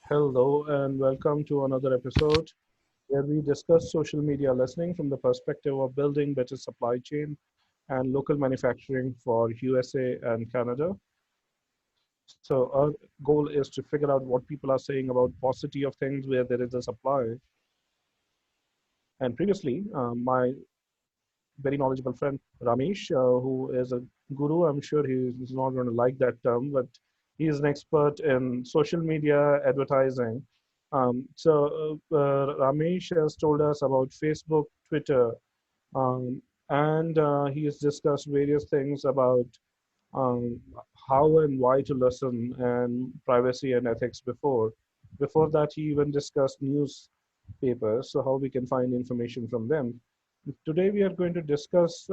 Hello and welcome to another episode where we discuss social media listening from the perspective of building better supply chain and local manufacturing for USA and Canada. So our goal is to figure out what people are saying about paucity of things where there is a supply. And previously, my very knowledgeable friend Ramesh, who is a guru. I'm sure he's not going to like that term, but he is an expert in social media advertising. Ramesh has told us about Facebook, Twitter, and he has discussed various things about um, how and why to listen and privacy and ethics before. Before that, he even discussed newspapers, so how we can find information from them. Today, we are going to discuss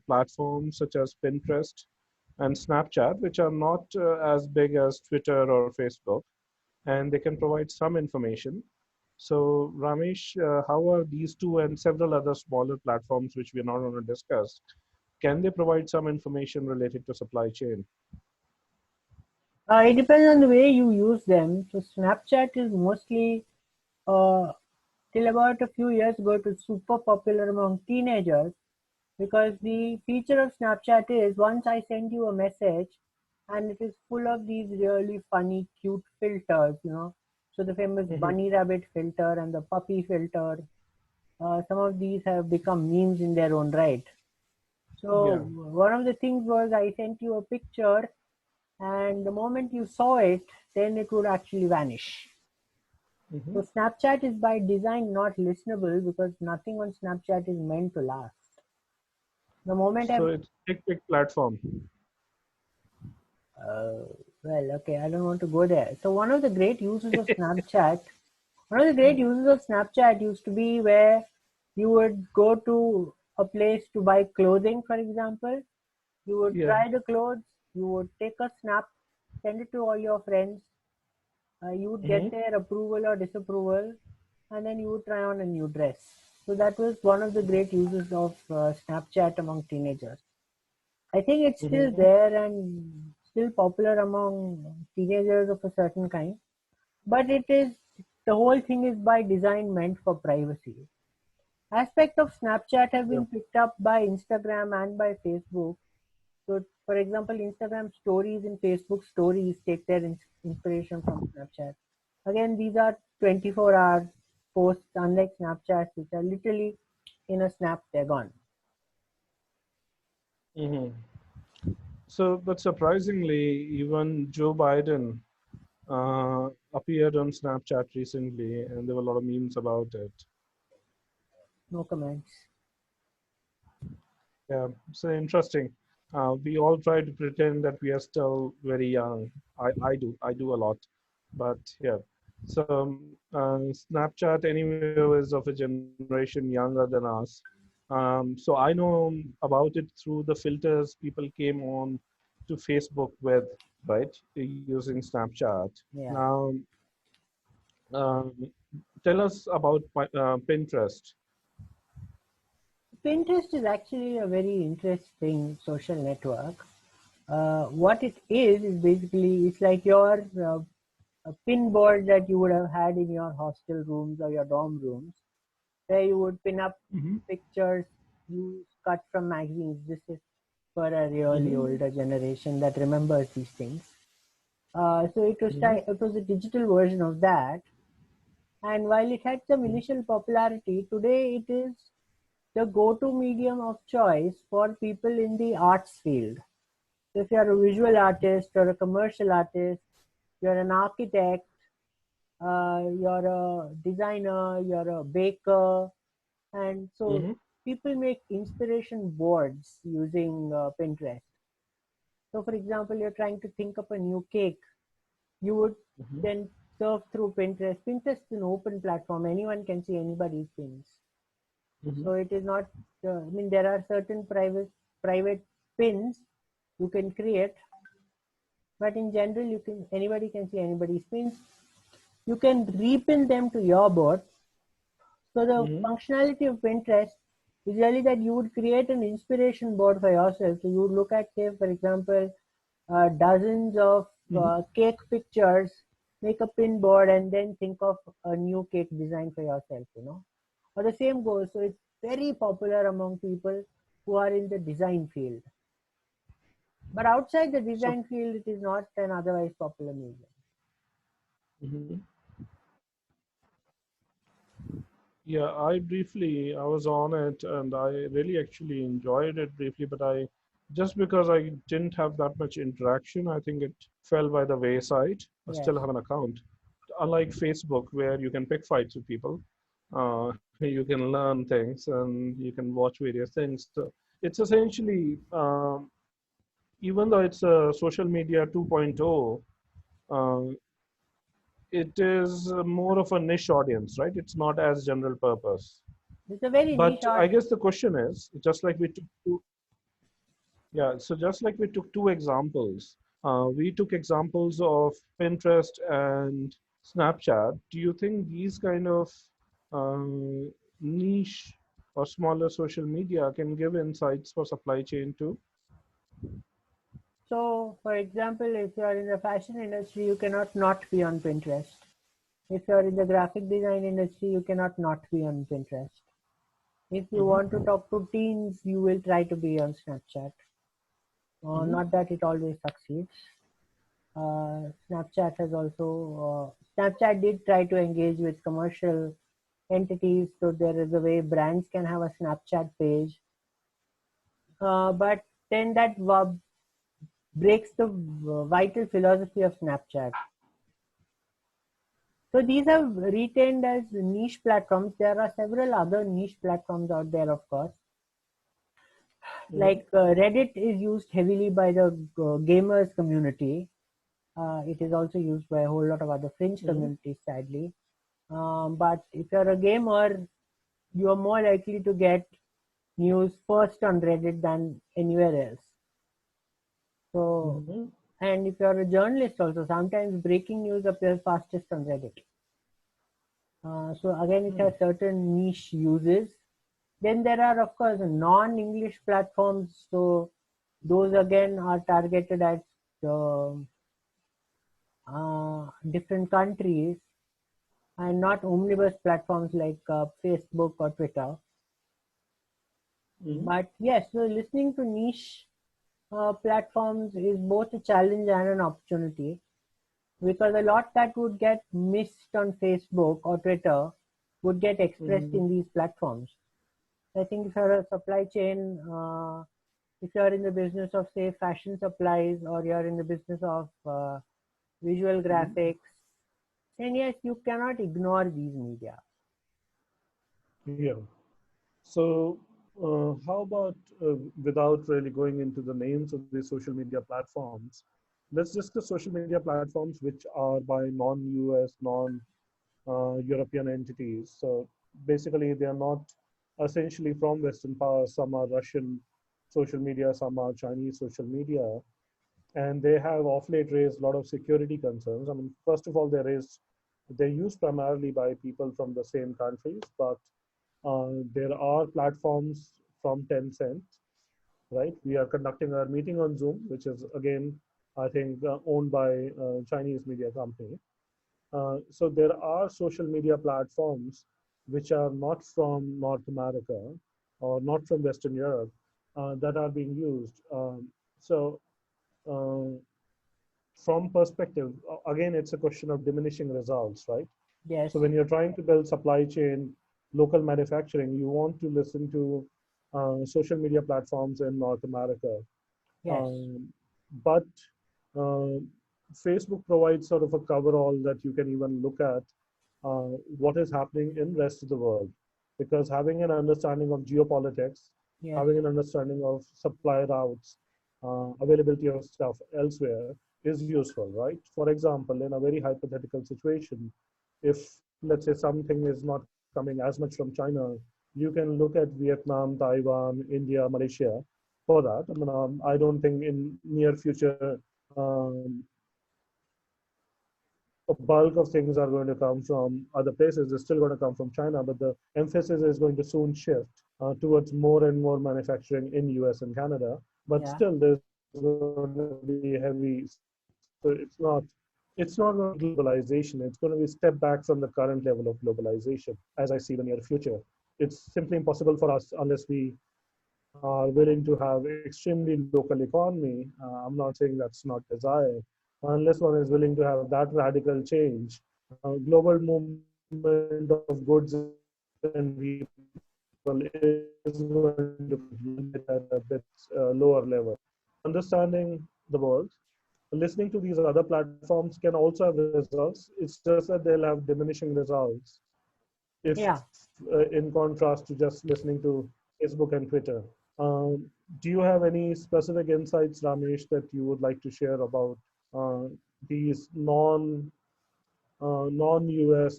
platforms such as Pinterest and Snapchat, which are not as big as Twitter or Facebook, and they can provide some information. So, Ramesh, how are these two and several other smaller platforms, which we are not going to discuss, can they provide some information related to supply chain? It depends on the way you use them. So Snapchat is mostly uh, till about a few years ago it was super popular among teenagers because the feature of Snapchat is once I send you a message and it is full of these really funny, cute filters, So the famous Hmm. bunny rabbit filter and the puppy filter, some of these have become memes in their own right. So Yeah. one of the things was I sent you a picture and the moment you saw it, then it would actually vanish. Hmm. So Snapchat is by design not listenable because nothing on Snapchat is meant to last. The moment So I, it's big platform. uh, well, okay, I don't want to go there. So one of the great uses of Snapchat used to be where you would go to a place to buy clothing, for example. You would Yeah. try the clothes, you would take a snap, send it to all your friends, you would get Hmm. their approval or disapproval, and then you would try on a new dress. So that was one of the great uses of Snapchat among teenagers. I think it's still Hmm. there and still popular among teenagers of a certain kind, but the whole thing is by design meant for privacy. Aspects of Snapchat have Yeah. been picked up by Instagram and by Facebook. So, for example, Instagram stories and Facebook stories take their inspiration from Snapchat. Again, these are 24-hour posts, unlike Snapchat, which are literally in a snap, they're gone. Hmm. So, but surprisingly, even Joe Biden appeared on Snapchat recently, and there were a lot of memes about it. No comments. Yeah, so interesting. We all try to pretend that we are still very young. I do a lot, but yeah. So Snapchat anyway is of a generation younger than us. So I know about it through the filters people came on to Facebook with, right, using Snapchat. Yeah. Now, um, tell us about Pinterest. Pinterest is actually a very interesting social network. What it is basically it's like your a pin board that you would have had in your hostel rooms or your dorm rooms, where you would pin up Hmm. pictures you cut from magazines. This is for a really Hmm. older generation that remembers these things. So Hmm. it was a digital version of that, and while it had some initial popularity, today it is the go-to medium of choice for people in the arts field. So if you're a visual artist or a commercial artist, you're an architect, you're a designer, you're a baker, and so Hmm. people make inspiration boards using Pinterest. So, for example, you're trying to think of a new cake, you would Hmm. then surf through Pinterest. Pinterest is an open platform; anyone can see anybody's pins. Hmm. So it is not. I mean, there are certain private pins you can create, but in general, you can anybody can see anybody's pins. You can repin them to your board. So the Hmm. functionality of Pinterest is really that you would create an inspiration board for yourself. So you would look at, say, for example, dozens of Hmm. cake pictures make a pin board and then think of a new cake design for yourself, or the same goes. So it's very popular among people who are in the design field, but outside the So, design field it is not an otherwise popular medium. mhm. Yeah, I was on it and I really actually enjoyed it briefly, but just because I didn't have that much interaction, I think it fell by the wayside. I Yes. still have an account. Unlike Facebook, where you can pick fights with people, you can learn things and you can watch various things. So it's essentially, even though it's a social media 2.0, it is more of a niche audience, right? It's not as general purpose. It's a very niche But art. I guess the question is, just like we took two, yeah, so just like we took two examples, we took examples of Pinterest and Snapchat. Do you think these kind of niche or smaller social media can give insights for supply chain too? So, for example, if you are in the fashion industry, you cannot not be on Pinterest. If you are in the graphic design industry, you cannot not be on Pinterest. If you want to Mm-hmm. talk to teens, you will try to be on Snapchat. Mm-hmm. Not that it always succeeds. Snapchat has also Snapchat did try to engage with commercial entities, so there is a way brands can have a Snapchat page, but then that breaks the vital philosophy of Snapchat. So these are retained as niche platforms. There are several other niche platforms out there, of course. Mm-hmm. Like Reddit is used heavily by the gamers community. It is also used by a whole lot of other fringe Mm-hmm. communities, sadly. But if you're a gamer, you are more likely to get news first on Reddit than anywhere else. So, Mm-hmm. and if you're a journalist, also sometimes breaking news appears fastest on Reddit. So again, it has certain niche uses. Then there are, of course, non-English platforms. So those again are targeted at different countries and not omnibus platforms like Facebook or Twitter. Mm-hmm. But yes, so listening to niche platforms is both a challenge and an opportunity, because a lot that would get missed on Facebook or Twitter would get expressed Mm-hmm. in these platforms. I think if you're a supply chain, if you're in the business of, say, fashion supplies, or you're in the business of visual Mm-hmm. graphics, then yes, you cannot ignore these media. Yeah. So, how about without really going into the names of these social media platforms, let's discuss social media platforms which are by non-US, non-European entities. So basically, they are not essentially from Western powers. Some are Russian social media, some are Chinese social media, and they have of late raised a lot of security concerns. I mean, first of all, they're used primarily by people from the same countries, but there are platforms from Tencent, right? We are conducting our meeting on Zoom, which is again, I think, owned by a Chinese media company. So there are social media platforms which are not from North America or not from Western Europe that are being used. So uh, from perspective, again, it's a question of diminishing results, right? Yes, So when you're trying to build supply chain, local manufacturing, you want to listen to social media platforms in North America. yes, Um, but uh, Facebook provides sort of a coverall that you can even look at what is happening in rest of the world. Because having an understanding of geopolitics, yes, having an understanding of supply routes, availability of stuff elsewhere is useful, right? For example, in a very hypothetical situation, if let's say something is not coming as much from China, you can look at Vietnam, Taiwan, India, Malaysia for that. I mean, I don't think in near future a bulk of things are going to come from other places. They're still going to come from China, but the emphasis is going to soon shift towards more and more manufacturing in US and Canada. But yeah, still, there's going to be heavy. So it's not it's not going to be globalization. It's going to be a step back from the current level of globalization, as I see the near future. It's simply impossible for us unless we are willing to have extremely local economy. I'm not saying that's not desired. Unless one is willing to have that radical change, global movement of goods and people is going to remain at a bit lower level. Understanding the world, listening to these other platforms can also have results. It's just that they'll have diminishing results if in Yeah. contrast to just listening to Facebook and Twitter. Do you have any specific insights, Ramesh, that you would like to share about these non-US,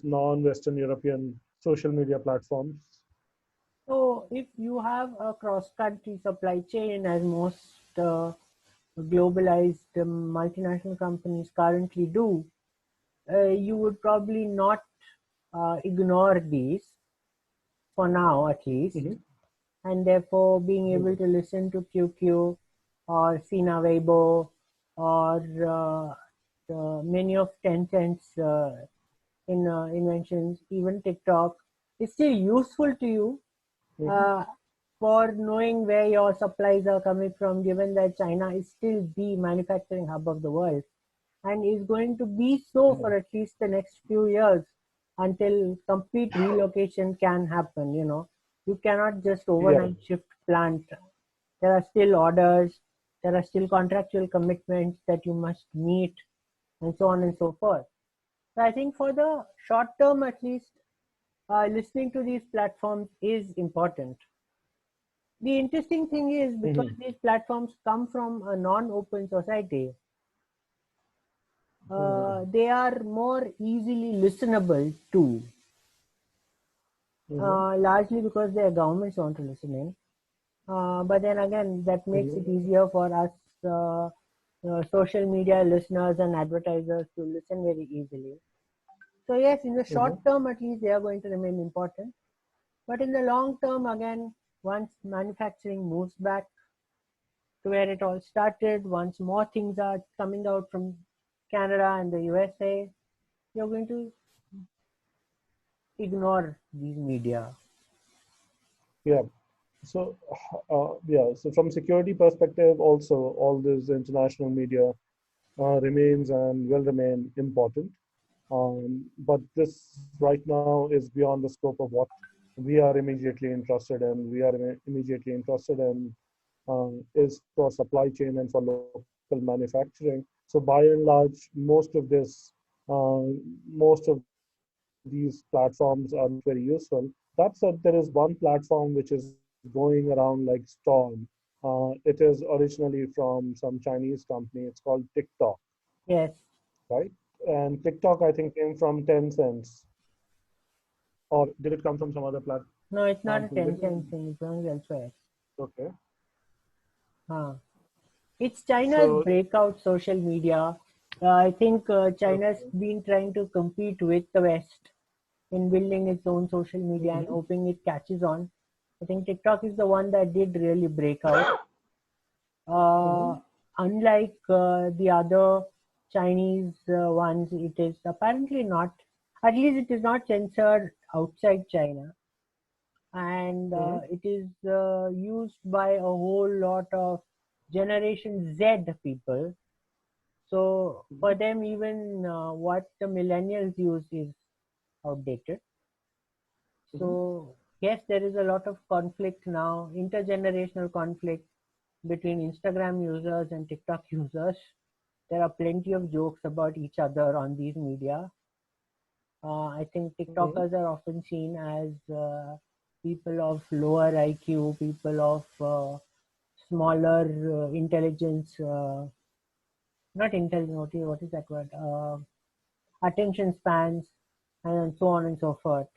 non-Western European social media platforms? So if you have a cross-country supply chain, as most globalized multinational companies currently do, you would probably not ignore these for now, at least, Hmm. and therefore being able to listen to QQ or Sina Weibo or many of Tencent's inventions, even TikTok, is still useful to you Hmm. uh, for knowing where your supplies are coming from, given that China is still the manufacturing hub of the world and is going to be so for at least the next few years until complete relocation can happen. You cannot just Yeah, overnight shift plant. There are still orders, there are still contractual commitments that you must meet, and so on and so forth. So I think for the short term, at least, listening to these platforms is important. The interesting thing is because hmm, these platforms come from a non-open society, they are more easily listenable too, hmm, largely because their governments want to listen in. But then again, that makes it hmm, easier for us social media listeners and advertisers to listen very easily. So yes, in the short hmm. term at least, they are going to remain important. But in the long term, again, once manufacturing moves back to where it all started, once more things are coming out from Canada and the USA, you're going to ignore these media. Yeah. So, yeah. So from security perspective, also all this international media remains and will remain important. But this right now is beyond the scope of what we are immediately interested in. We are immediately interested in is for supply chain and for local manufacturing. So by and large, most of these platforms are not very useful. That said, there is one platform which is going around like storm. It is originally from some Chinese company. It's called TikTok, Yes. right? And TikTok, I think, came from Tencent, or did it come from some other platform? No, it's not a Let me. Tencent thing. It's only elsewhere. Okay. Huh. It's China's So, breakout social media. I think China's okay. been trying to compete with the West in building its own social media and Hmm. hoping it catches on. I think TikTok is the one that did really break out. Uh, Hmm. Unlike the other Chinese ones, it is apparently not, at least it is not censored outside China. And Hmm. it is used by a whole lot of Generation Z people. So for Hmm. them, even what the millennials use is outdated. Hmm. So yes, there is a lot of conflict now, intergenerational conflict between Instagram users and TikTok users. There are plenty of jokes about each other on these media. I think Hmm. TikTokers are often seen as people of lower IQ, people of smaller intelligence, not intelligence, what is that word? Attention spans, and so on and so forth.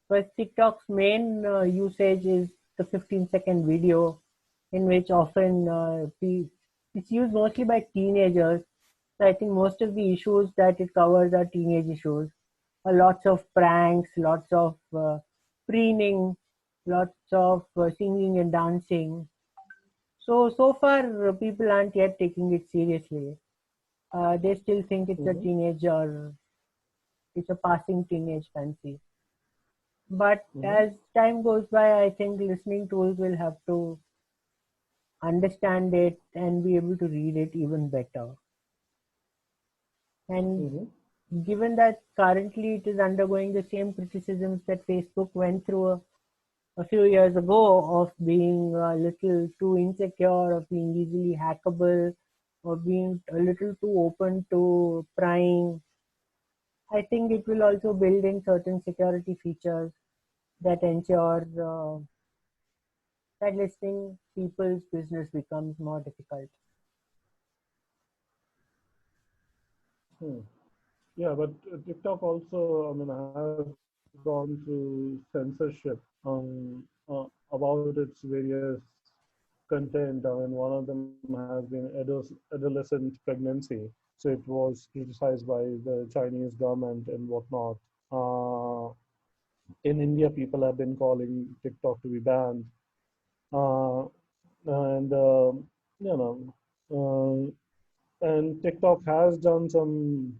But TikTok's main usage is the 15-second video, in which often it's used mostly by teenagers. So I think most of the issues that it covers are teenage issues. Lots of pranks, lots of preening, lots of singing and dancing. So far, people aren't yet taking it seriously. They still think it's a Mm-hmm. teenager, it's a passing teenage fancy. But Mm-hmm. as time goes by, I think listening tools will have to understand it and be able to read it even better. And Mm-hmm. given that currently it is undergoing the same criticisms that Facebook went through a few years ago of being a little too insecure, of being easily hackable, or being a little too open to prying, I think it will also build in certain security features that ensure that listening people's business becomes more difficult. Hmm. Yeah, but TikTok also, I mean, has gone through censorship about its various content. I mean, one of them has been adolescent pregnancy, so it was criticized by the Chinese government and whatnot. Uh, in India, people have been calling TikTok to be banned, uh, and you know, and TikTok has done some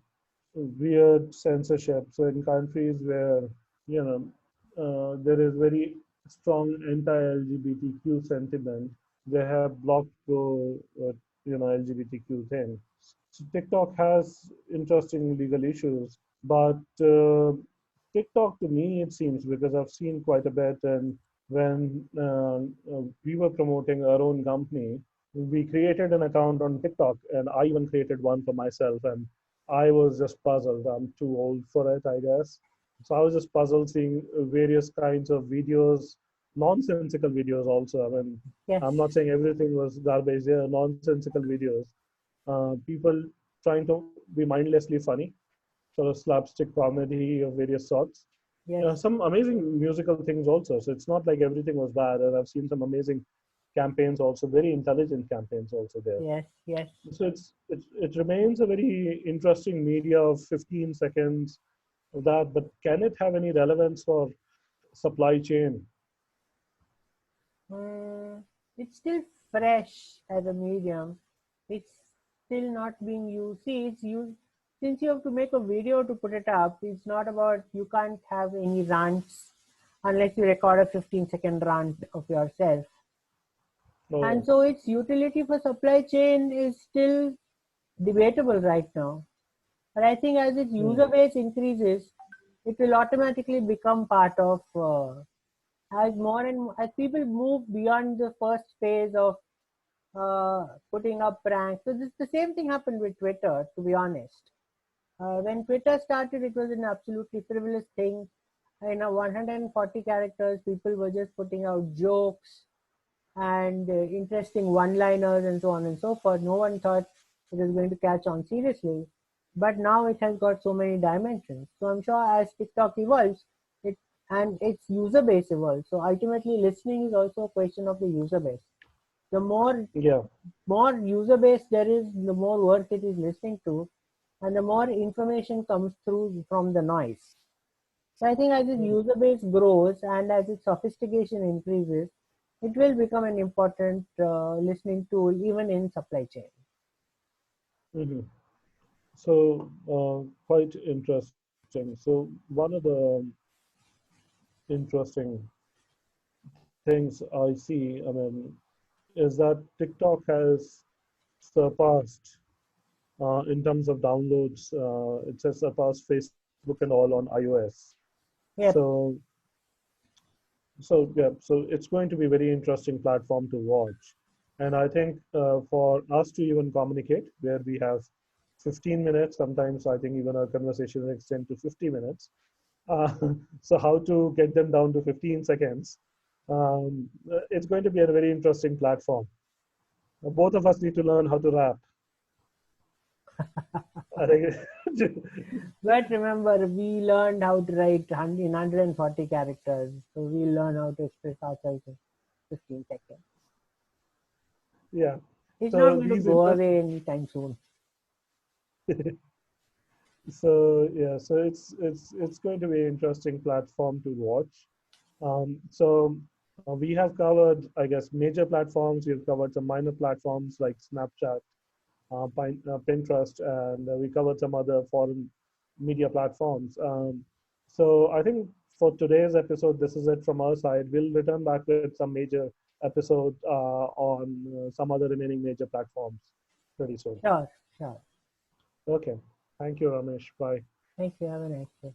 weird censorship. So in countries where you know there is very strong anti-LGBTQ sentiment, they have blocked the LGBTQ thing. So TikTok has interesting legal issues, but TikTok to me it seems because I've seen quite a bit, and when we were promoting our own company, we created an account on TikTok, and I even created one for myself, and I was just puzzled. I'm too old for it, I guess. So I was just puzzled seeing various kinds of videos, nonsensical videos also. I mean, Yes, I'm not saying everything was garbage. There are nonsensical videos. People trying to be mindlessly funny, sort of slapstick comedy of various sorts. yes, Some amazing musical things also. So it's not like everything was bad. And I've seen some amazing campaigns also, very intelligent campaigns also there. yes, yes. So it remains a very interesting media of 15 seconds of that, but can it have any relevance for supply chain? Mm, it's still fresh as a medium. It's still not being used. See, it's used since you have to make a video to put it up. It's not about you can't have any rants unless you record a 15-second rant of yourself. Oh yeah. And so its utility for supply chain is still debatable right now. But I think as its Hmm. user base increases, it will automatically become part of as more and more, as people move beyond the first phase of putting up pranks. So this the same thing happened with Twitter. To be honest, when Twitter started, it was an absolutely frivolous thing. In a 140 characters, people were just putting out jokes and interesting one-liners and so on and so forth. No one thought it was going to catch on seriously, but now it has got so many dimensions. So I'm sure as TikTok evolves, it and its user base evolves. So ultimately, listening is also a question of the user base. The Yeah. more user base there is, the more worth it is listening to, and the more information comes through from the noise. So I think as its Hmm. user base grows and as its sophistication increases, it will become an important listening tool even in supply chain. Hmm. So quite interesting. So one of the interesting things I see, I mean, is that TikTok has surpassed in terms of downloads. It has surpassed Facebook and all on iOS. Yep. So yeah, so it's going to be a very interesting platform to watch. And I think for us to even communicate, where we have 15 minutes, sometimes I think even our conversations extend to 50 minutes. Uh, so how to get them down to 15 seconds? It's going to be a very interesting platform. Both of us need to learn how to rap. I think. But remember, we learned how to write in 140 characters, so we'll learn how to express ourselves in 15 seconds. Yeah. It's not So going to these go interesting. away anytime soon. So yeah, so it's going to be an interesting platform to watch. So we have covered, I guess, major platforms. We've covered some minor platforms like Snapchat, Pinterest, and we covered some other foreign media platforms. So I think for today's episode, this is it from our side. We'll return back with some major episode on some other remaining major platforms pretty soon. Sure, sure. Okay. Thank you, Ramesh. Bye. Thank you. Have a nice day.